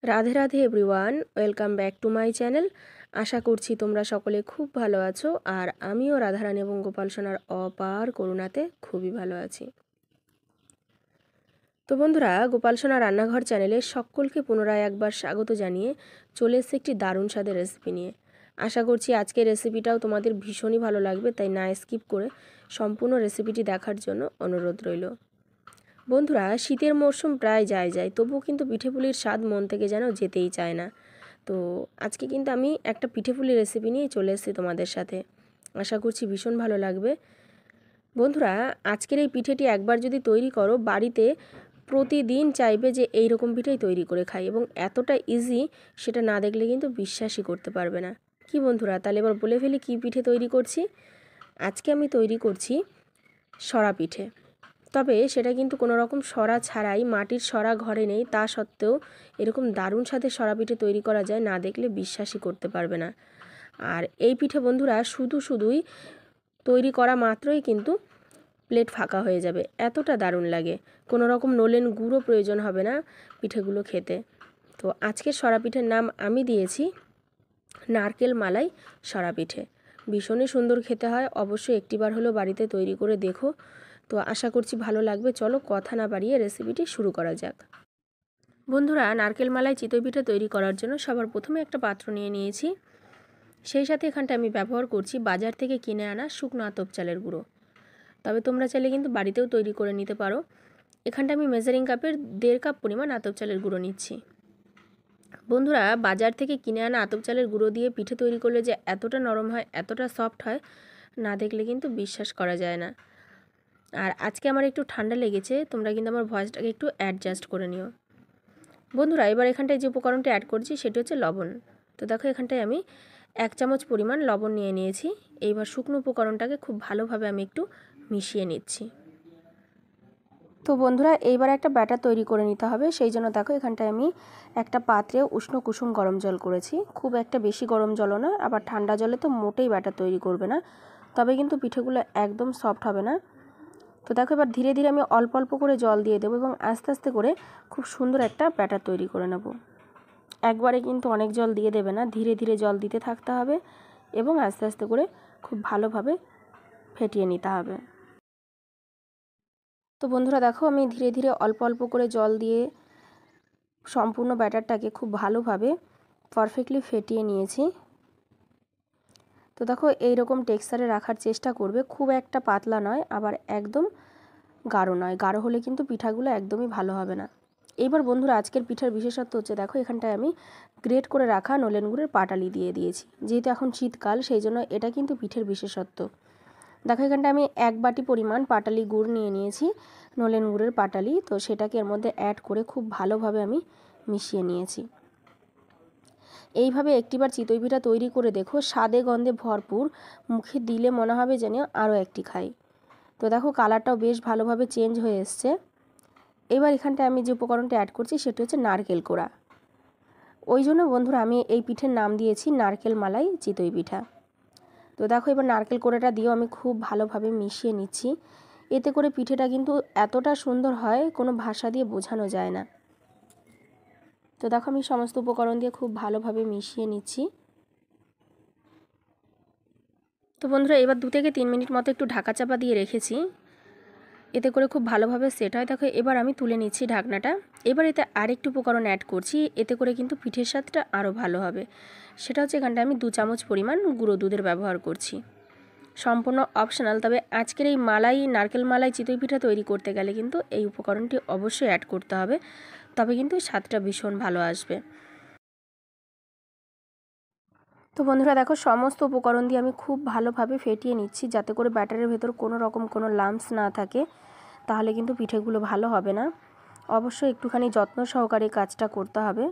Radhe Radhe everyone, welcome back to my channel. আশা করছি তোমরা সকলে খুব ভালো আছো, আর আমিও রাধারানী এবং গোপাল সোনার অপার করুণাতে খুবই ভালো আছি। তো বন্ধুরা, গোপাল সোনা রান্নাঘর চ্যানেলে সকলকে পুনরায় একবার স্বাগত জানিয়ে চলে এসেছে একটি দারুণ স্বাদের রেসিপি নিয়ে। আশা করছি আজকের রেসিপিটাও তোমাদের ভীষণই ভালো লাগবে, তাই না স্কিপ করে সম্পূর্ণ রেসিপিটি দেখার জন্য অনুরোধ রইল। বন্ধুরা, শীতের মরশুম প্রায় যায় তবুও কিন্তু পিঠেপুলির স্বাদ মন থেকে যেন যেতেই চায় না। তো আজকে কিন্তু আমি একটা পিঠেপুলি রেসিপি নিয়ে চলে এসেছি তোমাদের সাথে। আশা করছি ভীষণ ভালো লাগবে। বন্ধুরা, আজকের এই পিঠেটি একবার যদি তৈরি করো, বাড়িতে প্রতিদিন চাইবে যে এই রকম পিঠেই তৈরি করে খাই, এবং এতটা ইজি সেটা না দেখলে কিন্তু বিশ্বাসই করতে পারবে না। কি বন্ধুরা, তাহলে এবার বলে ফেলি কী পিঠে তৈরি করছি। আজকে আমি তৈরি করছি সরা পিঠে। তবে সেটা কিন্তু কোনো রকম সরা ছাড়াই, মাটির সরা ঘরে নেই, তা সত্ত্বেও এরকম দারুণ স্বাদের সরা পিঠে তৈরি করা যায়, না দেখলে বিশ্বাসই করতে পারবে না। আর এই পিঠে বন্ধুরা শুধুই তৈরি করা মাত্রই কিন্তু প্লেট ফাঁকা হয়ে যাবে, এতটা দারুণ লাগে। কোনো রকম নলেন গুঁড়ো প্রয়োজন হবে না পিঠেগুলো খেতে। তো আজকের সরা পিঠের নাম আমি দিয়েছি নারকেল মালাই সরা পিঠে। ভীষণই সুন্দর খেতে হয়, অবশ্যই একটিবার হলেও বাড়িতে তৈরি করে দেখো। তো আশা করছি ভালো লাগবে। চলো কথা না বাড়িয়ে রেসিপিটি শুরু করা যাক। বন্ধুরা, নারকেল মালাই চিতই পিঠে তৈরি করার জন্য সবার প্রথমে একটা পাত্র নিয়ে নিয়েছি। সেই সাথে এখানটা আমি ব্যবহার করছি বাজার থেকে কিনে আনা শুকনো আতপ চালের গুঁড়ো। তবে তোমরা চাইলে কিন্তু বাড়িতেও তৈরি করে নিতে পারো। এখানটা আমি মেজারিং কাপের 1.5 কাপ পরিমাণ আতপ চালের গুঁড়ো নিচ্ছি। বন্ধুরা, বাজার থেকে কিনে আনা আতপ চালের গুঁড়ো দিয়ে পিঠে তৈরি করলে যে এতটা নরম হয়, এতটা সফট হয়, না দেখলে কিন্তু বিশ্বাস করা যায় না। আর আজকে আমার একটু ঠান্ডা লেগেছে, তোমরা কিন্তু আমার ভয়েসটাকে একটু অ্যাডজাস্ট করে নিও। বন্ধুরা, এবার এখানটায় যে উপকরণটা অ্যাড করছি সেটা হচ্ছে লবণ। তো দেখো, এখানটায় আমি 1 চামচ পরিমাণ লবণ নিয়ে নিয়েছি। এইবার শুকনো উপকরণটাকে খুব ভালোভাবে আমি একটু মিশিয়ে নিচ্ছি। তো বন্ধুরা, এইবার একটা ব্যাটার তৈরি করে নিতে হবে। সেই জন্য দেখো, এখানটায় আমি একটা পাত্রে উষ্ণ কুসুম গরম জল করেছি। খুব একটা বেশি গরম জলও না, আবার ঠান্ডা জলে তো মোটেই ব্যাটার তৈরি করবে না, তবে কিন্তু পিঠেগুলো একদম সফট হবে না। তো দেখো, এবার ধীরে ধীরে আমি অল্প অল্প করে জল দিয়ে দেবো এবং আস্তে আস্তে করে খুব সুন্দর একটা ব্যাটার তৈরি করে নেব। একবারে কিন্তু অনেক জল দিয়ে দেবে না, ধীরে ধীরে জল দিতে থাকতে হবে এবং আস্তে আস্তে করে খুব ভালোভাবে ফেটিয়ে নিতে হবে। তো বন্ধুরা দেখো, আমি ধীরে ধীরে অল্প অল্প করে জল দিয়ে সম্পূর্ণ ব্যাটারটাকে খুব ভালোভাবে পারফেক্টলি ফেটিয়ে নিয়েছি। তো দেখো, এইরকম টেক্সচারে রাখার চেষ্টা করবে, খুব একটা পাতলা নয়, আবার একদম গাঢ় নয়। গাঢ় হলে কিন্তু পিঠাগুলো একদমই ভালো হবে না। এইবার বন্ধুরা, আজকের পিঠার বিশেষত্ব হচ্ছে, দেখো এখানটায় আমি গ্রেট করে রাখা নলেন গুড়ের পাটালি দিয়ে দিয়েছি। যেহেতু এখন শীতকাল, সেই জন্য এটা কিন্তু পিঠের বিশেষত্ব। দেখো, এখানটা আমি 1 বাটি পরিমাণ পাটালি গুড় নিয়ে নিয়েছি, নলেন গুড়ের পাটালি। তো সেটাকে এর মধ্যে অ্যাড করে খুব ভালোভাবে আমি মিশিয়ে নিয়েছি। এইভাবে একটিবার চিতই পিঠা তৈরি করে দেখো, স্বাদে গন্ধে ভরপুর, মুখে দিলে মনে হবে যেন আরও একটি খাই। তো দেখো, কালারটাও বেশ ভালোভাবে চেঞ্জ হয়ে এসছে। এবার এখানটায় আমি যে উপকরণটা অ্যাড করছি সেটা হচ্ছে নারকেল কোড়া। ওই জন্য বন্ধুরা, আমি এই পিঠের নাম দিয়েছি নারকেল মালাই চিতই পিঠা। তো দেখো, এবার নারকেল কোড়াটা দিয়েও আমি খুব ভালোভাবে মিশিয়ে নিচ্ছি। এতে করে পিঠেটা কিন্তু এতটা সুন্দর হয়, কোনো ভাষা দিয়ে বোঝানো যায় না। তো দেখো, আমি সমস্ত উপকরণ দিয়ে খুব ভালোভাবে মিশিয়ে নিচ্ছি। তো বন্ধুরা, এবার 2 থেকে 3 মিনিট মতো একটু ঢাকা চাপা দিয়ে রেখেছি, এতে করে খুব ভালোভাবে সেট হয়। দেখো, এবার আমি তুলে নিচ্ছি ঢাকনাটা। এবার এতে আরেকটু উপকরণ অ্যাড করছি, এতে করে কিন্তু পিঠের স্বাদটা আরও ভালো হবে। সেটা হচ্ছে, এখানটা আমি 2 চামচ পরিমাণ গুঁড়ো দুধের ব্যবহার করছি। সম্পূর্ণ অপশনাল, তবে আজকের এই নারকেল মালাই চিতই পিঠা তৈরি করতে গেলে কিন্তু এই উপকরণটি অবশ্যই অ্যাড করতে হবে, তবে কিন্তু স্বাদটা ভীষণ ভালো আসবে। তো বন্ধুরা দেখো, সমস্ত উপকরণ দিয়ে আমি খুব ভালোভাবে ফেটিয়ে নিচ্ছি, যাতে করে ব্যাটারের ভেতর কোনো রকম কোনো লাম্পস না থাকে, তাহলে কিন্তু পিঠেগুলো ভালো হবে না। অবশ্যই একটুখানি যত্ন সহকারে কাজটা করতে হবে।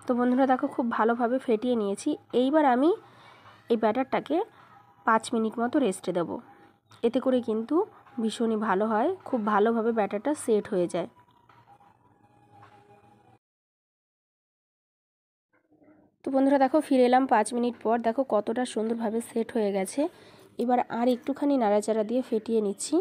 তো বন্ধুরা দেখো, খুব ভালোভাবে ফেটিয়ে নিয়েছি। এইবার আমি এই ব্যাটারটাকে 5 মিনিট মতো রেস্টে দেব। এতে করে কিন্তু ভীষণই ভালো হয়, খুব ভালোভাবে ব্যাটারটা সেট হয়ে যায়। তো বন্ধুরা দেখো, ফিরে এলাম 5 মিনিট পর। দেখো কতটা সুন্দরভাবে সেট হয়ে গেছে। এবার আর একটুখানি নাড়াচাড়া দিয়ে ফেটিয়ে নিচ্ছি।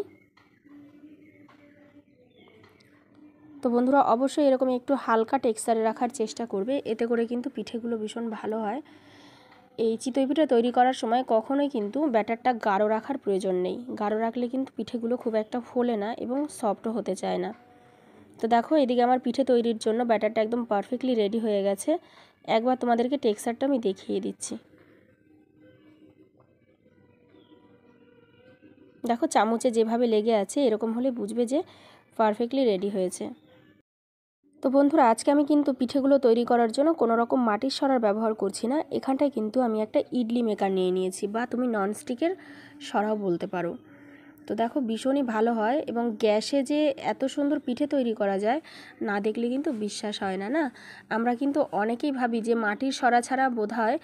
তো বন্ধুরা অবশ্যই এরকম একটু হালকা টেক্সচারে রাখার চেষ্টা করবে, এতে করে কিন্তু পিঠেগুলো ভীষণ ভালো হয়। এই চিতই পিঠে তৈরি করার সময় কখনোই কিন্তু ব্যাটারটা গাঢ় রাখার প্রয়োজন নেই। গাঢ় রাখলে কিন্তু পিঠেগুলো খুব একটা ফোলে না এবং সফটও হতে চায় না। তো দেখো এদিকে আমার পিঠে তৈরির জন্য ব্যাটারটা একদম পারফেক্টলি রেডি হয়ে গেছে। একবার তোমাদেরকে টেক্সচারটা আমি দেখিয়ে দিচ্ছি। দেখো চামচে যেভাবে লেগে আছে এরকম হলে বুঝবে যে পারফেক্টলি রেডি হয়েছে। তো বন্ধুরা আজকে আমি কিন্তু পিঠেগুলো তৈরি করার জন্য কোনো রকম মাটির সরার ব্যবহার করছি না। এখানটায় কিন্তু আমি একটা ইডলি মেকার নিয়ে নিয়েছি, বা তুমি ননস্টিকের সরাও বলতে পারো। তো দেখো ভীষণই ভালো হয়, এবং গ্যাসে যে এত সুন্দর পিঠে তৈরি করা যায় না দেখলে কিন্তু বিশ্বাস হয় না। না, আমরা কিন্তু অনেকেই ভাবি যে মাটির সরা ছাড়া বোধহয়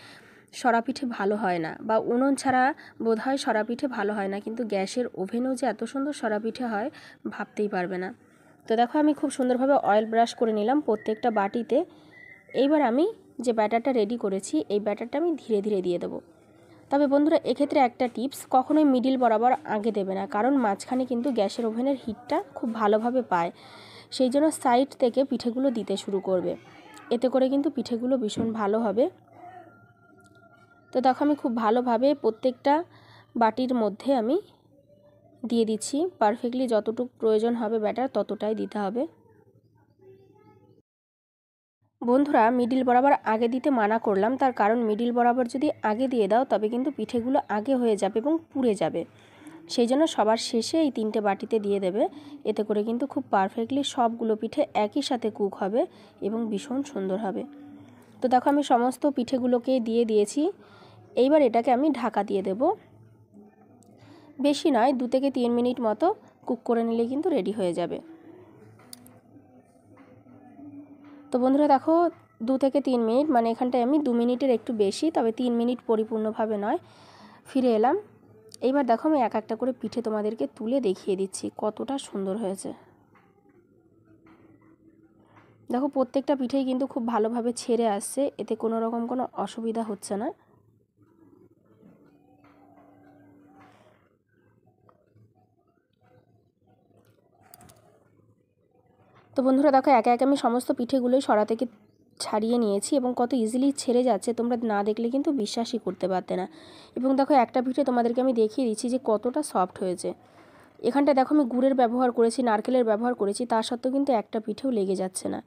সরা পিঠে ভালো হয় না, বা উনুন ছাড়া বোধহয় সরা পিঠে ভালো হয় না, কিন্তু গ্যাসের ওভেনেও যে এত সুন্দর সরা পিঠে হয় ভাবতেই পারবে না। তো দেখো আমি খুব সুন্দরভাবে অয়েল ব্রাশ করে নিলাম প্রত্যেকটা বাটিতে। এইবার আমি যে ব্যাটারটা রেডি করেছি এই ব্যাটারটা আমি ধীরে ধীরে দিয়ে দেবো। তবে বন্ধুরা এক্ষেত্রে একটা টিপস, কখনোই মিডিল বরাবর আগে দেবে না, কারণ মাঝখানে কিন্তু গ্যাসের ওভেনের হিটটা খুব ভালোভাবে পায়। সেই জন্য সাইড থেকে পিঠেগুলো দিতে শুরু করবে, এতে করে কিন্তু পিঠেগুলো ভীষণ ভালো হবে। তো দেখো আমি খুব ভালোভাবে প্রত্যেকটা বাটির মধ্যে আমি দিয়ে দিচ্ছি। পারফেক্টলি যতটুকু প্রয়োজন হবে ব্যাটার ততটাই দিতে হবে। বন্ধুরা মিডিল বরাবর আগে দিতে মানা করলাম, তার কারণ মিডিল বরাবর যদি আগে দিয়ে দাও তবে কিন্তু পিঠেগুলো আগে হয়ে যাবে এবং পুড়ে যাবে। সেই জন্য সবার শেষে এই 3টে বাটিতে দিয়ে দেবে, এতে করে কিন্তু খুব পারফেক্টলি সবগুলো পিঠে একই সাথে কুক হবে এবং ভীষণ সুন্দর হবে। তো দেখো আমি সমস্ত পিঠেগুলোকে দিয়ে দিয়েছি। এইবার এটাকে আমি ঢাকা দিয়ে দেব। বেশি নয়, 2 থেকে 3 মিনিট মতো কুক করে নিলে কিন্তু রেডি হয়ে যাবে। তো বন্ধুরা দেখো 2 থেকে 3 মিনিট, মানে এখানটায় আমি 2 মিনিটের একটু বেশি, তবে 3 মিনিট পরিপূর্ণভাবে নয়, ফিরে এলাম। এইবার দেখো আমি এক একটা করে পিঠে তোমাদেরকে তুলে দেখিয়ে দিচ্ছি কতটা সুন্দর হয়েছে। দেখো প্রত্যেকটা পিঠেই কিন্তু খুব ভালোভাবে ছেড়ে আসছে, এতে কোনো রকম কোনো অসুবিধা হচ্ছে না। তো বন্ধুরা দেখো একে একে আমি সমস্ত পিঠেগুলোই সরা থেকে ছাড়িয়ে নিয়েছি, এবং কত ইজিলি ছেড়ে যাচ্ছে তোমরা না দেখলে কিন্তু বিশ্বাসই করতে পারতে না। এবং দেখো একটা পিঠে তোমাদেরকে আমি দেখিয়ে দিচ্ছি যে কতটা সফট হয়েছে। এখানটায় দেখো আমি গুড়ের ব্যবহার করেছি, নারকেলের ব্যবহার করেছি, তা সত্ত্বেও কিন্তু একটা পিঠেও লেগে যাচ্ছে না।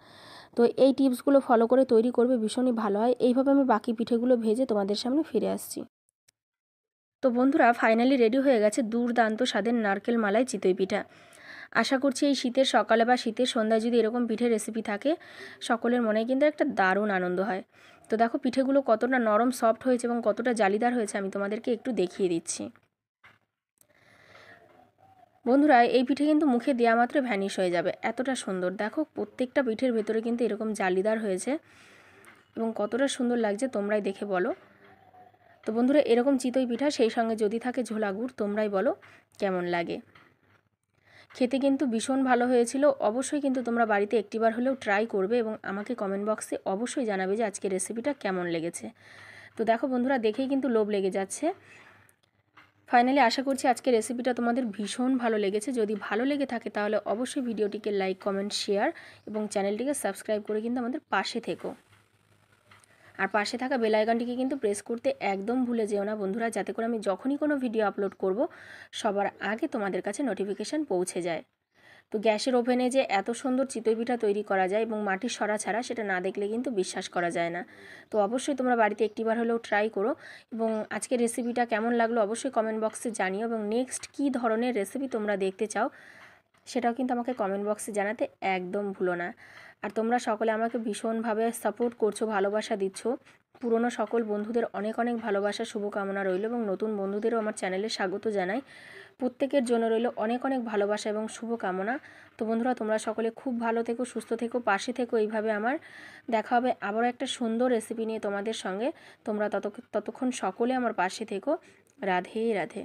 তো এই টিপসগুলো ফলো করে তৈরি করবে, ভীষণই ভালো হয়। এইভাবে আমি বাকি পিঠেগুলো ভেজে তোমাদের সামনে ফিরে আসছি। তো বন্ধুরা ফাইনালি রেডি হয়ে গেছে দুর্দান্ত স্বাদের নারকেল মালাই চিতই পিঠা। আশা করছি এই শীতের সকালে বা শীতের সন্ধ্যায় যদি এরকম পিঠের রেসিপি থাকে সকলের মনে কিন্তু একটা দারুণ আনন্দ হয়। তো দেখো পিঠেগুলো কতটা নরম সফট হয়েছে এবং কতটা জালিদার হয়েছে আমি তোমাদেরকে একটু দেখিয়ে দিচ্ছি। বন্ধুরা এই পিঠে কিন্তু মুখে দেওয়া মাত্র ভ্যানিশ হয়ে যাবে, এতটা সুন্দর। দেখো প্রত্যেকটা পিঠের ভেতরে কিন্তু এরকম জালিদার হয়েছে এবং কতটা সুন্দর লাগছে তোমরাই দেখে বলো। তো বন্ধুরা এরকম চিতই পিঠা সেই সঙ্গে যদি থাকে ঝোলা গুড়, তোমরাই বলো কেমন লাগে। খেতে কিন্তু ভীষণ ভালো হয়েছিল। অবশ্যই কিন্তু তোমরা বাড়িতে একটিবার হলেও ট্রাই করবে এবং আমাকে কমেন্ট বক্সে অবশ্যই জানাবে যে আজকের রেসিপিটা কেমন লেগেছে। তো দেখো বন্ধুরা দেখেই কিন্তু লোভ লেগে যাচ্ছে। ফাইনালি আশা করছি আজকের রেসিপিটা তোমাদের ভীষণ ভালো লেগেছে। যদি ভালো লেগে থাকে তাহলে অবশ্যই ভিডিওটিকে লাইক, কমেন্ট, শেয়ার এবং চ্যানেলটিকে সাবস্ক্রাইব করে কিন্তু আমাদের পাশে থেকো। আর পাশে থাকা বেল আইকনটিকে কিন্তু প্রেস করতে একদম ভুলে যেও না বন্ধুরা, যাতে করে আমি যখনই কোনো ভিডিও আপলোড করব সবার আগে তোমাদের কাছে নোটিফিকেশান পৌঁছে যায়। তো গ্যাসের ওভেনে যে এত সুন্দর চিতই পিঠা তৈরি করা যায় এবং মাটির সরা ছাড়া, সেটা না দেখলে কিন্তু বিশ্বাস করা যায় না। তো অবশ্যই তোমরা বাড়িতে একটিবার হলেও ট্রাই করো এবং আজকের রেসিপিটা কেমন লাগলো অবশ্যই কমেন্ট বক্সে জানিও, এবং নেক্সট কী ধরনের রেসিপি তোমরা দেখতে চাও সেটাও কিন্তু আমাকে কমেন্ট বক্সে জানাতে একদম ভুলো না। আর তোমরা সকলে আমাকে ভীষণভাবে সাপোর্ট করছো, ভালোবাসা দিচ্ছ। পুরনো সকল বন্ধুদের অনেক অনেক ভালোবাসা, শুভকামনা রইল, এবং নতুন বন্ধুদেরও আমার চ্যানেলে স্বাগত জানাই। প্রত্যেকের জন্য রইল অনেক অনেক ভালোবাসা এবং শুভকামনা। তো বন্ধুরা তোমরা সকলে খুব ভালো থেকো, সুস্থ থেকো, পাশে থেকো এইভাবে আমার। দেখা হবে আবারও একটা সুন্দর রেসিপি নিয়ে তোমাদের সঙ্গে। তোমরা ততক্ষণ সকলে আমার পাশে থেকো। রাধে রাধে।